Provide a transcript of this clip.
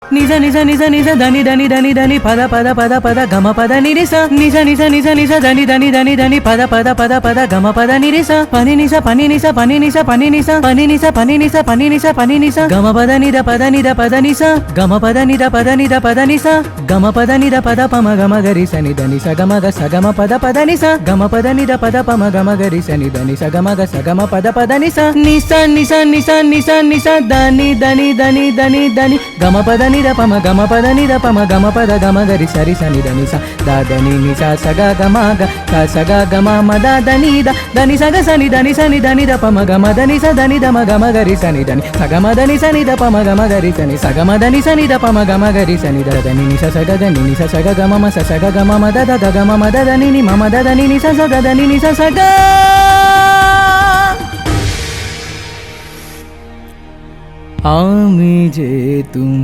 నిజ నిజ నిజ నిజ దని దని దని దని పద పద పద పద గమ పద నిరిస నిజ నిజ నిజ నిజ దని దని దని దని పద పద పద పద గమ పద నిరిస పని నిస పని నిస పని నిస పని నిస పని నిస పని నిస పని నిస పని నిస గమ పద నిద పద నిద పద నిస గమ పద నిద పద నిద పద నిస గమ పద నిద పద పమ గమ గరి సని దని స గమ గ స గమ పద పద నిస గమ పద నిద పద పమ గమ గరి సని దని స గమ గ స గమ పద పద నిస నిస నిస నిస నిస నిస దని దని దని దని దని గమ పద నిద పమ గమ పద నిద పమ గమ పద గమ గరి సరి సని దని స ద దని ని స స గ గమ గ స స గ గమ మ ద దని ద దని స గ సని దని సని దని ద పమ గమ దని స దని ద మ గమ గరి సని దని స గమ దని సని ద పమ గమ గరి సని స గమ దని సని ద పమ గమ గరి సని ద దని ని స స గ దని ని స స గ గమ మ స స గ గమ మ ద ద గ గమ మ ద దని ని మ మ ద దని ని స స గ దని ని స స గ আমি যে তুমি